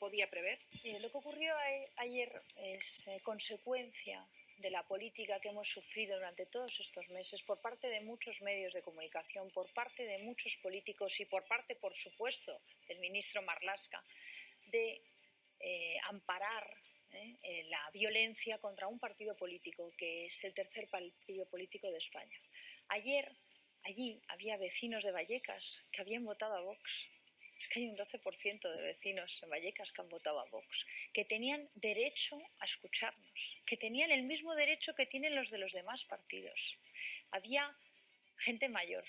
podía prever? Lo que ocurrió ayer es consecuencia de la política que hemos sufrido durante todos estos meses por parte de muchos medios de comunicación, por parte de muchos políticos y por parte, por supuesto, del ministro Marlaska, de amparar la violencia contra un partido político que es el tercer partido político de España. Ayer, allí había vecinos de Vallecas que habían votado a Vox. Es que hay un 12% de vecinos en Vallecas que han votado a Vox, que tenían derecho a escucharnos, que tenían el mismo derecho que tienen los de los demás partidos. Había gente mayor,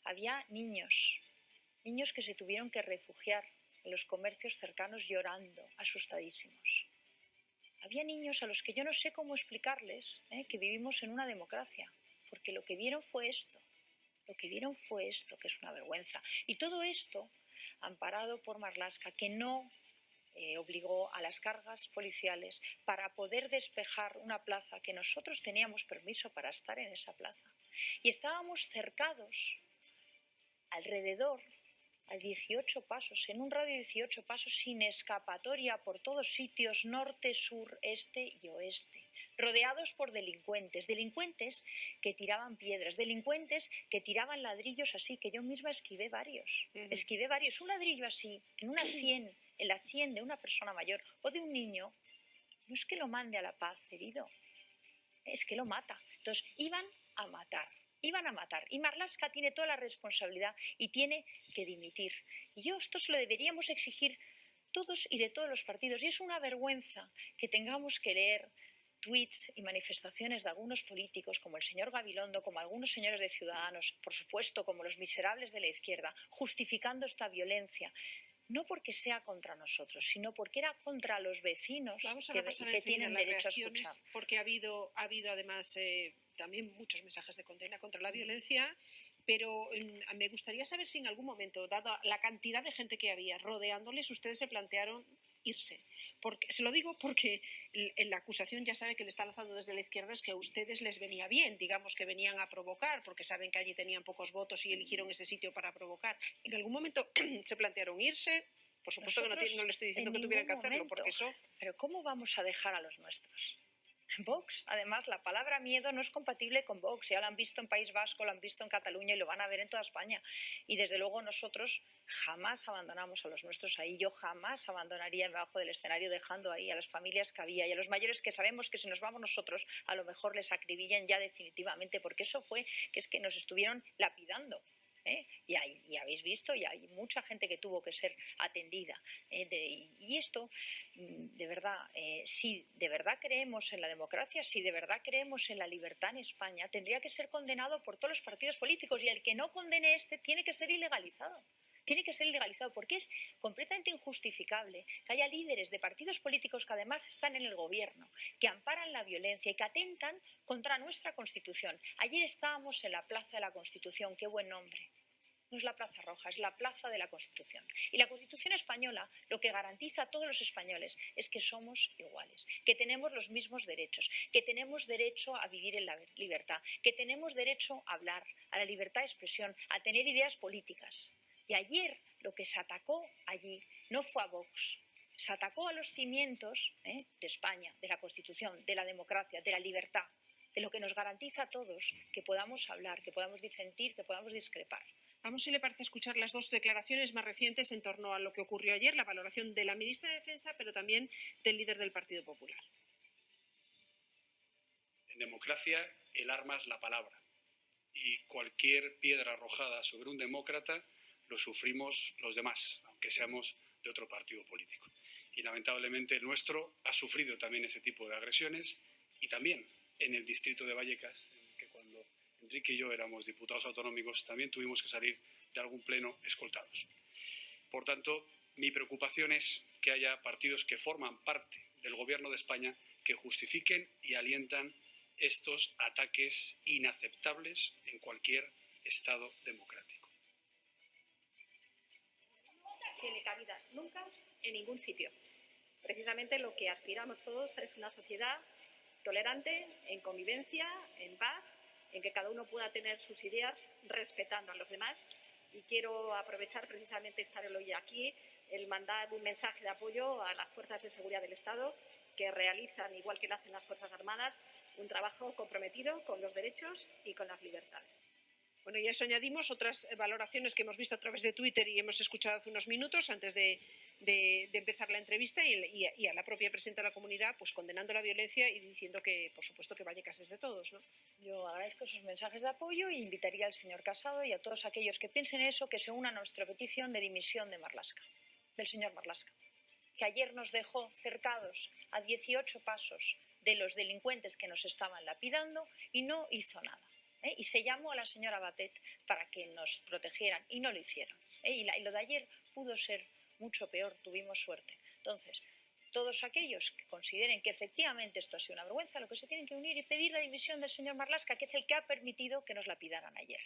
había niños que se tuvieron que refugiar en los comercios cercanos llorando, asustadísimos. Había niños a los que yo no sé cómo explicarles que vivimos en una democracia, porque lo que vieron fue esto, que es una vergüenza. Y todo esto amparado por Marlaska, que no obligó a las cargas policiales para poder despejar una plaza que nosotros teníamos permiso para estar en esa plaza. Y estábamos cercados alrededor a 18 pasos, en un radio de 18 pasos, sin escapatoria por todos sitios, norte, sur, este y oeste, rodeados por delincuentes que tiraban piedras, delincuentes que tiraban ladrillos así, que yo misma esquivé varios, un ladrillo así, en la sien de una persona mayor o de un niño, no es que lo mande a la paz herido, es que lo mata. Entonces, iban a matar. Y Marlaska tiene toda la responsabilidad y tiene que dimitir. Y esto se lo deberíamos exigir todos y de todos los partidos. Y es una vergüenza que tengamos que leer tuits y manifestaciones de algunos políticos, como el señor Gabilondo, como algunos señores de Ciudadanos, por supuesto, como los miserables de la izquierda, justificando esta violencia. No porque sea contra nosotros, sino porque era contra los vecinos que tienen derecho a escuchar. Porque ha habido además también muchos mensajes de condena contra la violencia, pero me gustaría saber si en algún momento, dada la cantidad de gente que había rodeándoles, ustedes se plantearon irse. Se lo digo porque la acusación ya sabe que le está lanzando desde la izquierda es que a ustedes les venía bien, digamos que venían a provocar, porque saben que allí tenían pocos votos y eligieron ese sitio para provocar. ¿En algún momento se plantearon irse? Por supuesto que no le estoy diciendo que tuvieran que hacerlo, porque eso... Pero ¿cómo vamos a dejar a los nuestros? Vox, además, la palabra miedo no es compatible con Vox. Ya lo han visto en País Vasco, lo han visto en Cataluña y lo van a ver en toda España. Y desde luego nosotros jamás abandonamos a los nuestros ahí. Yo jamás abandonaría debajo del escenario dejando ahí a las familias que había y a los mayores que sabemos que si nos vamos nosotros a lo mejor les acribillan ya definitivamente, porque eso fue que es que nos estuvieron lapidando. Y habéis visto, y hay mucha gente que tuvo que ser atendida. Y esto, de verdad, si de verdad creemos en la democracia, si de verdad creemos en la libertad en España, tendría que ser condenado por todos los partidos políticos, y el que no condene tiene que ser ilegalizado. Tiene que ser ilegalizado porque es completamente injustificable que haya líderes de partidos políticos que además están en el gobierno, que amparan la violencia y que atentan contra nuestra Constitución. Ayer estábamos en la Plaza de la Constitución, qué buen nombre. No es la Plaza Roja, es la Plaza de la Constitución. Y la Constitución española lo que garantiza a todos los españoles es que somos iguales, que tenemos los mismos derechos, que tenemos derecho a vivir en la libertad, que tenemos derecho a hablar, a la libertad de expresión, a tener ideas políticas. Y ayer lo que se atacó allí no fue a Vox, se atacó a los cimientos de España, de la Constitución, de la democracia, de la libertad, de lo que nos garantiza a todos que podamos hablar, que podamos disentir, que podamos discrepar. Vamos, si le parece, escuchar las dos declaraciones más recientes en torno a lo que ocurrió ayer, la valoración de la ministra de Defensa, pero también del líder del Partido Popular. En democracia, el arma es la palabra. Y cualquier piedra arrojada sobre un demócrata lo sufrimos los demás, aunque seamos de otro partido político. Y lamentablemente el nuestro ha sufrido también ese tipo de agresiones, y también en el distrito de Vallecas, en que cuando Enrique y yo éramos diputados autonómicos también tuvimos que salir de algún pleno escoltados. Por tanto, mi preocupación es que haya partidos que forman parte del Gobierno de España que justifiquen y alientan estos ataques inaceptables en cualquier Estado democrático. Tiene cabida nunca en ningún sitio. Precisamente lo que aspiramos todos es una sociedad tolerante, en convivencia, en paz, en que cada uno pueda tener sus ideas respetando a los demás. Y quiero aprovechar precisamente estar hoy aquí el mandar un mensaje de apoyo a las fuerzas de seguridad del Estado que realizan, igual que lo hacen las Fuerzas Armadas, un trabajo comprometido con los derechos y con las libertades. Bueno, y a eso añadimos otras valoraciones que hemos visto a través de Twitter y hemos escuchado hace unos minutos antes de empezar la entrevista y a la propia presidenta de la comunidad pues condenando la violencia y diciendo que, por supuesto, que Vallecas es de todos, ¿no? Yo agradezco esos mensajes de apoyo e invitaría al señor Casado y a todos aquellos que piensen eso que se unan a nuestra petición de dimisión de Marlaska, del señor Marlaska, que ayer nos dejó cercados a 18 pasos de los delincuentes que nos estaban lapidando y no hizo nada. Y se llamó a la señora Batet para que nos protegieran y no lo hicieron. Y lo de ayer pudo ser mucho peor, tuvimos suerte. Entonces, todos aquellos que consideren que efectivamente esto ha sido una vergüenza, lo que se tienen que unir y pedir la dimisión del señor Marlaska, que es el que ha permitido que nos lapidaran ayer.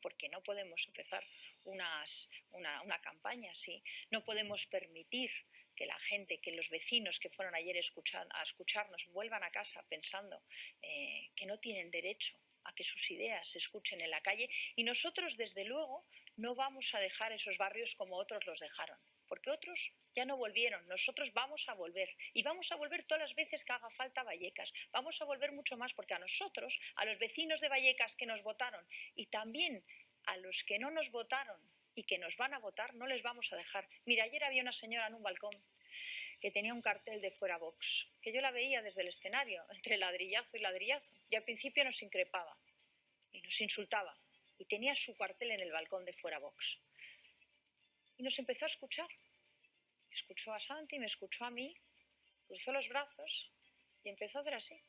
Porque no podemos empezar una campaña así, no podemos permitir que la gente, que los vecinos que fueron ayer a escucharnos vuelvan a casa pensando que no tienen derecho a que sus ideas se escuchen en la calle, y nosotros desde luego no vamos a dejar esos barrios como otros los dejaron, porque otros ya no volvieron, nosotros vamos a volver y vamos a volver todas las veces que haga falta Vallecas, vamos a volver mucho más porque a nosotros, a los vecinos de Vallecas que nos votaron y también a los que no nos votaron y que nos van a votar, no les vamos a dejar. Mira, ayer había una señora en un balcón que tenía un cartel de fuera Vox, que yo la veía desde el escenario, entre ladrillazo y ladrillazo, y al principio nos increpaba y nos insultaba, y tenía su cartel en el balcón de fuera Vox. Y nos empezó a escuchar. Escuchó a Santi, me escuchó a mí, cruzó los brazos y empezó a hacer así.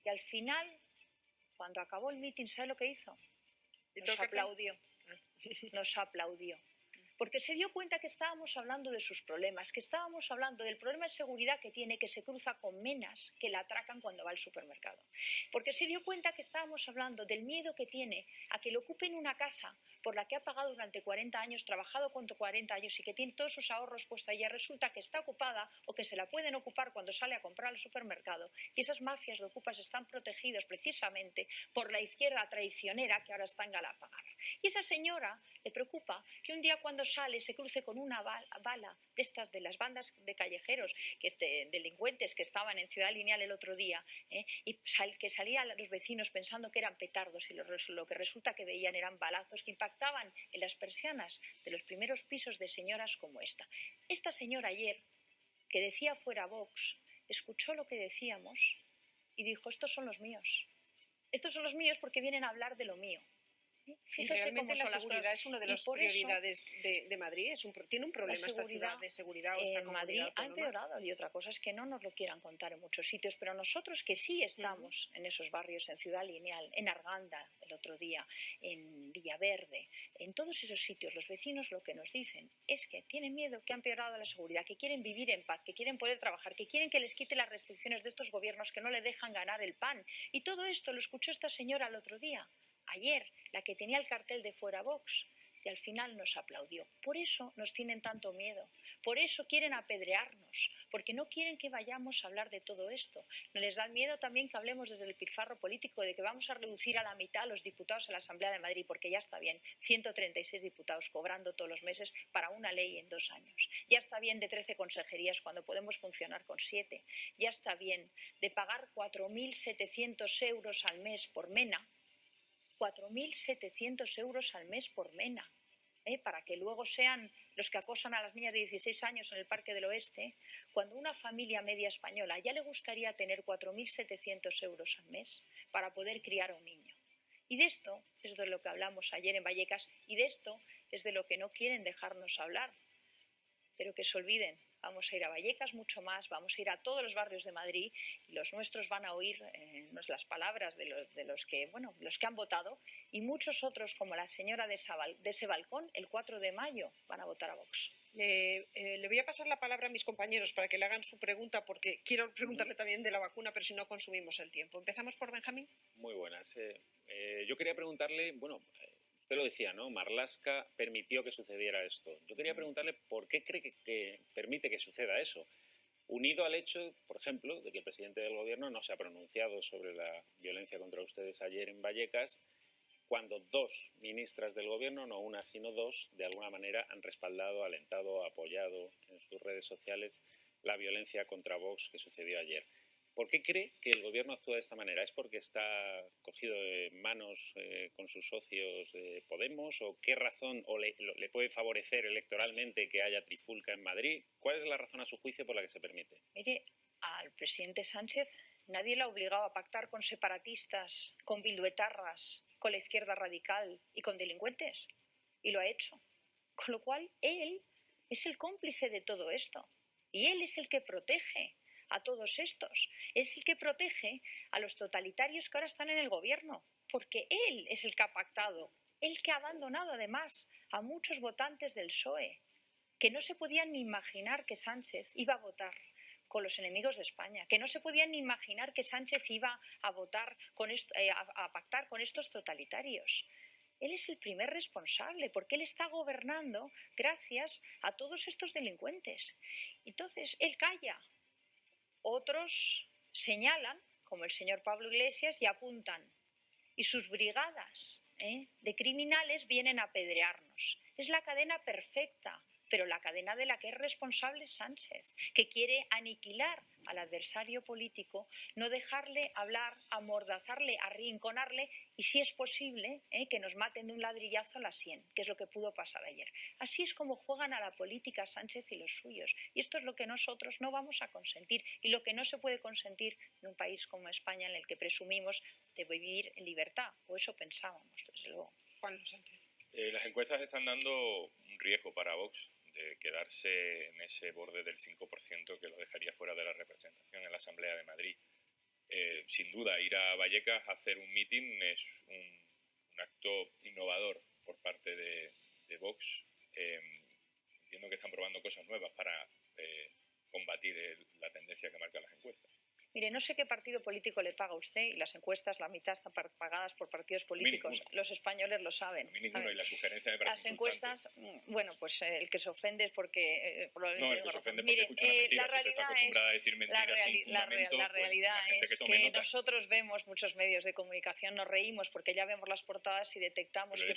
Y al final, cuando acabó el mitin, ¿sabe lo que hizo? Nos aplaudió. Nos aplaudió. Porque se dio cuenta que estábamos hablando de sus problemas, que estábamos hablando del problema de seguridad que tiene, que se cruza con menas que la atracan cuando va al supermercado. Porque se dio cuenta que estábamos hablando del miedo que tiene a que le ocupen una casa por la que ha pagado durante 40 años, trabajado con 40 años y que tiene todos sus ahorros puestos allá, resulta que está ocupada o que se la pueden ocupar cuando sale a comprar al supermercado. Y esas mafias de ocupas están protegidas precisamente por la izquierda traicionera que ahora está en Galapagar. Y esa señora le preocupa que un día cuando sale se cruce con una bala de estas de las bandas de callejeros, delincuentes que estaban en Ciudad Lineal el otro día, y que salían los vecinos pensando que eran petardos y lo que resulta que veían eran balazos que impactaban en las persianas de los primeros pisos de señoras como esta. Esta señora ayer, que decía fuera Vox, escuchó lo que decíamos y dijo: estos son los míos. Estos son los míos porque vienen a hablar de lo mío. Fíjese realmente la seguridad es una de las prioridades de Madrid. Tiene un problema esta ciudad de seguridad. En Madrid ha empeorado, y otra cosa es que no nos lo quieran contar en muchos sitios, pero nosotros que sí estamos en esos barrios, en Ciudad Lineal, en Arganda el otro día, en Villaverde, en todos esos sitios, los vecinos lo que nos dicen es que tienen miedo, que ha empeorado la seguridad, que quieren vivir en paz, que quieren poder trabajar, que quieren que les quite las restricciones de estos gobiernos que no le dejan ganar el pan. Y todo esto lo escuchó esta señora el otro día. Ayer, la que tenía el cartel de fuera Vox, y al final nos aplaudió. Por eso nos tienen tanto miedo, por eso quieren apedrearnos, porque no quieren que vayamos a hablar de todo esto. No les da miedo también que hablemos desde el pilfarro político de que vamos a reducir a la mitad a los diputados a la Asamblea de Madrid, porque ya está bien, 136 diputados cobrando todos los meses para una ley en 2 años. Ya está bien de 13 consejerías cuando podemos funcionar con 7. Ya está bien de pagar 4.700 euros al mes por MENA, 4.700 euros al mes por MENA, para que luego sean los que acosan a las niñas de 16 años en el Parque del Oeste, cuando una familia media española ya le gustaría tener 4.700 euros al mes para poder criar a un niño. Y de esto es de lo que hablamos ayer en Vallecas, y de esto es de lo que no quieren dejarnos hablar, pero que se olviden. Vamos a ir a Vallecas mucho más, vamos a ir a todos los barrios de Madrid y los nuestros van a oír las palabras de los que han votado, y muchos otros, como la señora de ese balcón, el 4 de mayo van a votar a Vox. Le voy a pasar la palabra a mis compañeros para que le hagan su pregunta, porque quiero preguntarle también de la vacuna, pero si no consumimos el tiempo. Empezamos por Benjamín. Muy buenas. Yo quería preguntarle, usted lo decía, ¿no? Marlaska permitió que sucediera esto. Yo quería preguntarle por qué cree que permite que suceda eso, unido al hecho, por ejemplo, de que el presidente del gobierno no se ha pronunciado sobre la violencia contra ustedes ayer en Vallecas, cuando dos ministras del gobierno, no una sino dos, de alguna manera han respaldado, alentado, apoyado en sus redes sociales la violencia contra Vox que sucedió ayer. ¿Por qué cree que el gobierno actúa de esta manera? ¿Es porque está cogido de manos con sus socios de Podemos? ¿O qué razón le puede favorecer electoralmente que haya trifulca en Madrid? ¿Cuál es la razón a su juicio por la que se permite? Mire, al presidente Sánchez nadie le ha obligado a pactar con separatistas, con bilduetarras, con la izquierda radical y con delincuentes. Y lo ha hecho. Con lo cual, él es el cómplice de todo esto. Y él es el que protege a todos estos. Es el que protege a los totalitarios que ahora están en el gobierno. Porque él es el que ha pactado. Él que ha abandonado, además, a muchos votantes del PSOE, que no se podían ni imaginar que Sánchez iba a votar con los enemigos de España, que no se podían ni imaginar que Sánchez iba a votar a pactar con estos totalitarios. Él es el primer responsable, porque él está gobernando gracias a todos estos delincuentes. Entonces, él calla. Otros señalan, como el señor Pablo Iglesias, y apuntan. Y sus brigadas de criminales vienen a apedrearnos. Es la cadena perfecta. Pero la cadena de la que es responsable es Sánchez, que quiere aniquilar al adversario político, no dejarle hablar, amordazarle, arrinconarle y, si es posible, que nos maten de un ladrillazo a la sien, que es lo que pudo pasar ayer. Así es como juegan a la política Sánchez y los suyos. Y esto es lo que nosotros no vamos a consentir y lo que no se puede consentir en un país como España, en el que presumimos de vivir en libertad, o eso pensábamos, desde luego. Juan Sánchez. Las encuestas están dando un riesgo para Vox de quedarse en ese borde del 5% que lo dejaría fuera de la representación en la Asamblea de Madrid. Sin duda, ir a Vallecas a hacer un mitin es un acto innovador por parte de Vox. Entiendo que están probando cosas nuevas para combatir la tendencia que marcan las encuestas. Mire, no sé qué partido político le paga a usted, y las encuestas, la mitad están pagadas por partidos políticos. Los españoles lo saben. A mí ninguno, y la sugerencia me parece Las encuestas, bueno, pues el que se ofende es porque probablemente... No, el que se ofende porque escucha una mentira. La realidad está acostumbrada a decir mentiras sin fundamento, la realidad pues, es que nosotros vemos muchos medios de comunicación, nos reímos porque ya vemos las portadas y detectamos qué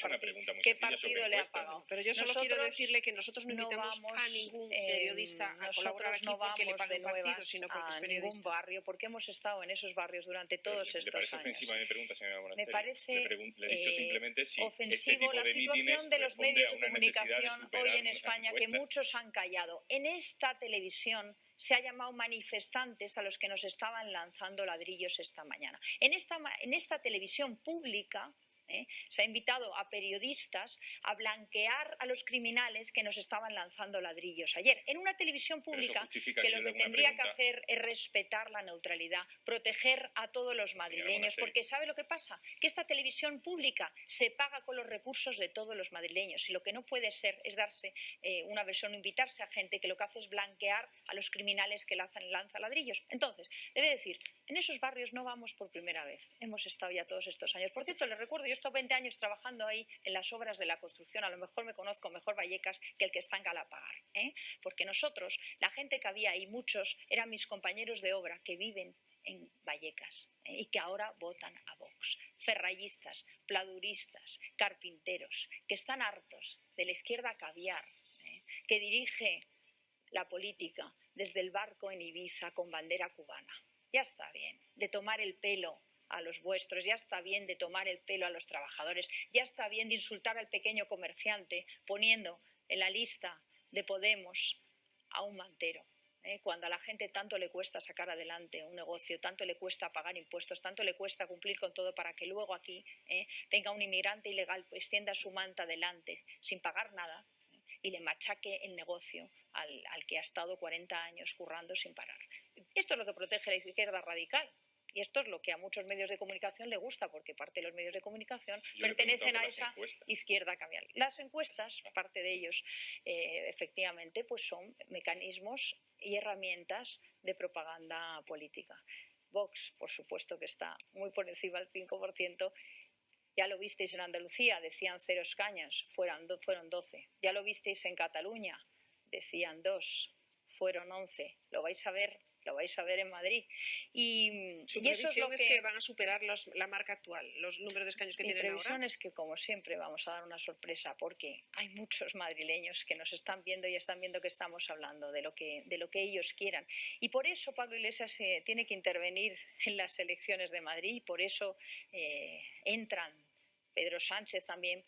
partido le ha pagado. Pero yo solo quiero decirle que nosotros no invitamos a ningún periodista a colaborar aquí porque le pague un partido, sino porque es periodista. Ningún barrio, porque hemos estado en esos barrios durante todos estos años. ¿Le parece ofensiva mi pregunta, señora Monasterio? Me parece le he dicho simplemente si ofensivo este tipo la situación de los medios de comunicación hoy en España, que muchos han callado. En esta televisión se ha llamado manifestantes a los que nos estaban lanzando ladrillos esta mañana. En esta televisión pública se ha invitado a periodistas a blanquear a los criminales que nos estaban lanzando ladrillos ayer. En una televisión pública que lo que tendría que hacer es respetar la neutralidad, proteger a todos los madrileños, porque ¿sabe lo que pasa? Que esta televisión pública se paga con los recursos de todos los madrileños y lo que no puede ser es darse una versión, invitarse a gente que lo que hace es blanquear a los criminales que lanzan ladrillos. Entonces, debe decir, en esos barrios no vamos por primera vez, hemos estado ya todos estos años. Por cierto, les recuerdo, yo he estado 20 años trabajando ahí en las obras de la construcción, a lo mejor me conozco mejor Vallecas que el que está en Galapagar, porque nosotros, la gente que había ahí, muchos eran mis compañeros de obra que viven en Vallecas y que ahora votan a Vox. Ferrallistas, pladuristas, carpinteros, que están hartos de la izquierda caviar, que dirige la política desde el barco en Ibiza con bandera cubana. Ya está bien de tomar el pelo a los vuestros, ya está bien de tomar el pelo a los trabajadores, ya está bien de insultar al pequeño comerciante poniendo en la lista de Podemos a un mantero. Cuando a la gente tanto le cuesta sacar adelante un negocio, tanto le cuesta pagar impuestos, tanto le cuesta cumplir con todo para que luego aquí venga un inmigrante ilegal, pues extienda su manta delante sin pagar nada y le machaque el negocio al que ha estado 40 años currando sin parar. Esto es lo que protege la izquierda radical. Y esto es lo que a muchos medios de comunicación le gusta, porque parte de los medios de comunicación pertenecen a esa izquierda cambiar. Las encuestas, parte de ellos, efectivamente, pues son mecanismos y herramientas de propaganda política. Vox, por supuesto que está muy por encima del 5%. Ya lo visteis en Andalucía, decían 0 escaños, fueron 12. Ya lo visteis en Cataluña, decían 2, fueron 11. Lo vais a ver lo vais a ver en Madrid. Y Su y eso previsión es lo que van a superar la marca actual, los números de escaños que Mi tienen previsión ahora. es que, como siempre, vamos a dar una sorpresa porque hay muchos madrileños que nos están viendo y están viendo que estamos hablando de lo que ellos quieran. Y por eso Pablo Iglesias tiene que intervenir en las elecciones de Madrid y por eso entran Pedro Sánchez también,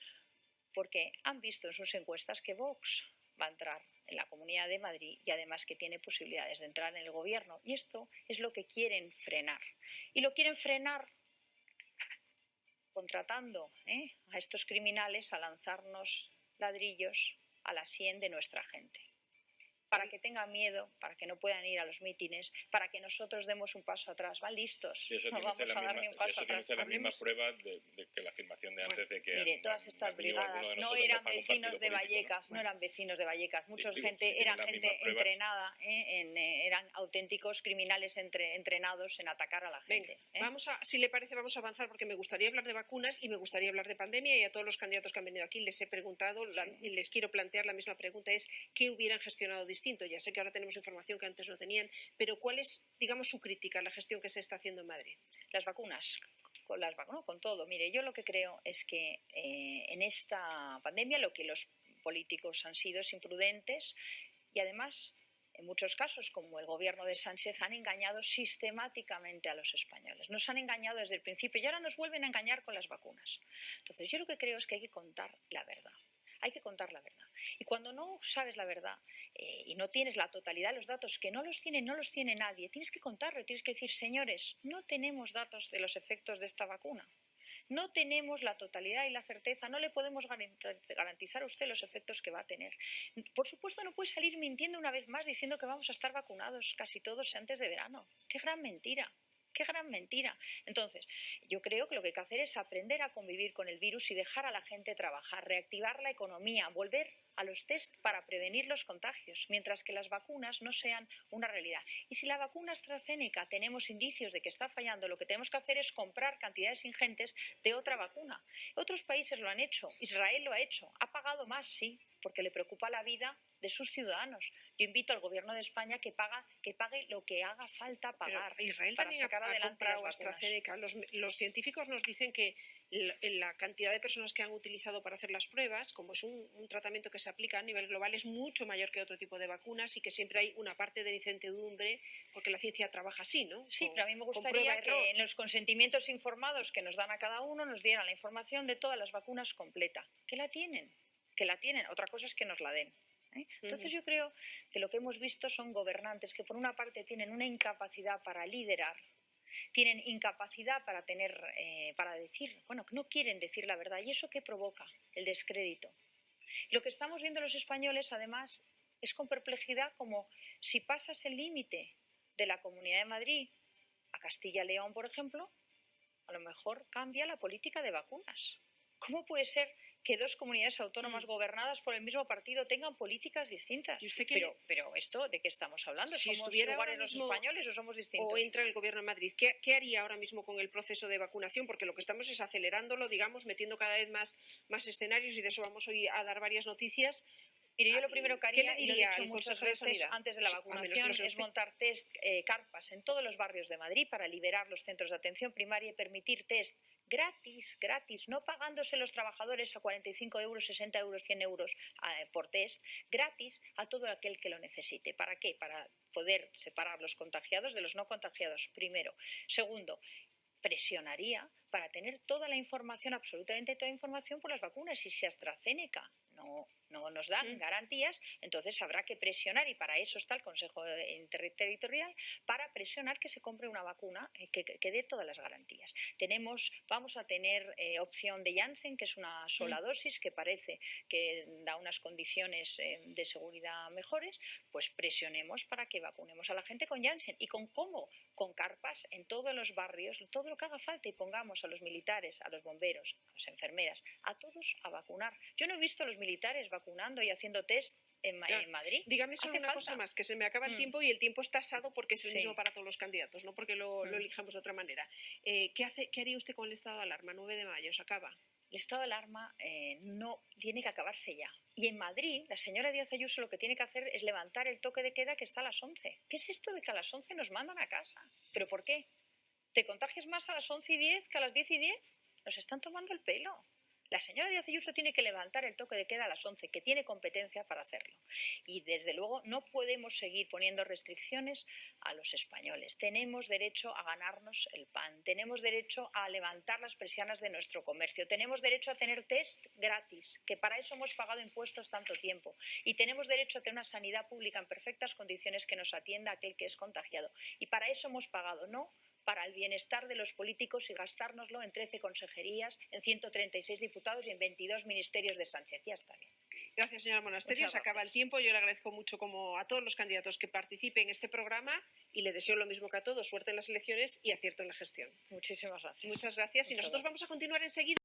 porque han visto en sus encuestas que Vox va a entrar en la Comunidad de Madrid y además que tiene posibilidades de entrar en el gobierno. Y esto es lo que quieren frenar. Y lo quieren frenar contratando a estos criminales a lanzarnos ladrillos a la sien de nuestra gente. Para que tengan miedo, para que no puedan ir a los mítines, para que nosotros demos un paso atrás. Van listos, no vamos a dar ni un paso atrás. Tiene las mismas pruebas de que la afirmación de antes de que... Mire, todas estas brigadas no eran vecinos de Vallecas, no eran vecinos de Vallecas. Mucha gente era gente entrenada, eran auténticos criminales entrenados en atacar a la gente. Venga, si le parece, vamos a avanzar porque me gustaría hablar de vacunas y me gustaría hablar de pandemia y a todos los candidatos que han venido aquí les he preguntado y les quiero plantear la misma pregunta, es ¿qué hubieran gestionado distinto? Ya sé que ahora tenemos información que antes no tenían, pero ¿cuál es, digamos, su crítica a la gestión que se está haciendo en Madrid? Las vacunas. Con todo. Mire, yo lo que creo es que en esta pandemia lo que los políticos han sido es imprudentes y además, en muchos casos, como el gobierno de Sánchez, han engañado sistemáticamente a los españoles. Nos han engañado desde el principio y ahora nos vuelven a engañar con las vacunas. Entonces, yo lo que creo es que hay que contar la verdad. Hay que contar la verdad. Y cuando no sabes la verdad y no tienes la totalidad de los datos, que no los tiene nadie, tienes que contarlo y tienes que decir, señores, no tenemos datos de los efectos de esta vacuna. No tenemos la totalidad y la certeza, no le podemos garantizar a usted los efectos que va a tener. Por supuesto, no puede salir mintiendo una vez más diciendo que vamos a estar vacunados casi todos antes de verano. ¡Qué gran mentira! ¡Qué gran mentira! Entonces, yo creo que lo que hay que hacer es aprender a convivir con el virus y dejar a la gente trabajar, reactivar la economía, volver a los test para prevenir los contagios, mientras que las vacunas no sean una realidad. Y si la vacuna AstraZeneca tenemos indicios de que está fallando, lo que tenemos que hacer es comprar cantidades ingentes de otra vacuna. Otros países lo han hecho, Israel lo ha hecho, ha pagado más, sí, porque le preocupa la vida de sus ciudadanos. Yo invito al gobierno de España que pague lo que haga falta pagar. Pero Israel para también sacar ha adelante comprado las vacunas. AstraZeneca. Los científicos nos dicen que la cantidad de personas que han utilizado para hacer las pruebas, como es un tratamiento que se aplica a nivel global, es mucho mayor que otro tipo de vacunas y que siempre hay una parte de incertidumbre porque la ciencia trabaja así, ¿no? Sí, pero a mí me gustaría que en los consentimientos informados que nos dan a cada uno nos dieran la información de todas las vacunas completa. Que la tienen. Otra cosa es que nos la den. Entonces yo creo que lo que hemos visto son gobernantes que por una parte tienen una incapacidad para liderar, tienen incapacidad para decir, que no quieren decir la verdad. ¿Y eso qué provoca? El descrédito. Lo que estamos viendo los españoles, además, es con perplejidad como si pasas el límite de la Comunidad de Madrid a Castilla y León, por ejemplo, a lo mejor cambia la política de vacunas. ¿Cómo puede ser que dos comunidades autónomas gobernadas por el mismo partido tengan políticas distintas? Pero esto, ¿de qué estamos hablando? Si ¿Somos iguales los españoles o somos distintos? O entra el gobierno de Madrid, ¿qué haría ahora mismo con el proceso de vacunación? Porque lo que estamos es acelerándolo, digamos, metiendo cada vez más escenarios y de eso vamos hoy a dar varias noticias. Mire, yo lo primero que haría, y lo he dicho muchas veces Sanidad? antes de la vacunación, es montar carpas en todos los barrios de Madrid para liberar los centros de atención primaria y permitir test gratis, no pagándose los trabajadores a 45 euros, 60 euros, 100 euros por test, gratis a todo aquel que lo necesite. ¿Para qué? Para poder separar los contagiados de los no contagiados, primero. Segundo, presionaría para tener toda la información, absolutamente toda la información por las vacunas. Y si AstraZeneca no nos dan garantías, entonces habrá que presionar, y para eso está el Consejo Interterritorial, para presionar que se compre una vacuna que dé todas las garantías. Vamos a tener opción de Janssen, que es una sola dosis, que parece que da unas condiciones de seguridad mejores, pues presionemos para que vacunemos a la gente con Janssen. ¿Y con cómo? Con carpas en todos los barrios, todo lo que haga falta, y pongamos a los militares, a los bomberos, a las enfermeras, a todos a vacunar. Yo no he visto a los militares vacunando y haciendo test en Madrid. Dígame solo una cosa más, que se me acaba el tiempo y el tiempo está asado porque es el mismo para todos los candidatos, no porque lo elijamos de otra manera. ¿Qué haría usted con el estado de alarma? 9 de mayo, se acaba. El estado de alarma no tiene que acabarse ya. Y en Madrid, la señora Díaz Ayuso lo que tiene que hacer es levantar el toque de queda que está a las 11. ¿Qué es esto de que a las 11 nos mandan a casa? ¿Pero por qué? ¿Te contagias más a las 11:10 que a las 10:10? Nos están tomando el pelo. La señora Díaz Ayuso tiene que levantar el toque de queda a las 11, que tiene competencia para hacerlo. Y desde luego no podemos seguir poniendo restricciones a los españoles. Tenemos derecho a ganarnos el pan, tenemos derecho a levantar las persianas de nuestro comercio, tenemos derecho a tener test gratis, que para eso hemos pagado impuestos tanto tiempo. Y tenemos derecho a tener una sanidad pública en perfectas condiciones que nos atienda a aquel que es contagiado. Y para eso hemos pagado, no para el bienestar de los políticos y gastárnoslo en 13 consejerías, en 136 diputados y en 22 ministerios de Sánchez. Ya está bien. Gracias, señora Monasterio. Se acaba el tiempo. Yo le agradezco mucho como a todos los candidatos que participen en este programa y le deseo lo mismo que a todos. Suerte en las elecciones y acierto en la gestión. Muchísimas gracias. Muchas gracias. Y nosotros vamos a continuar enseguida.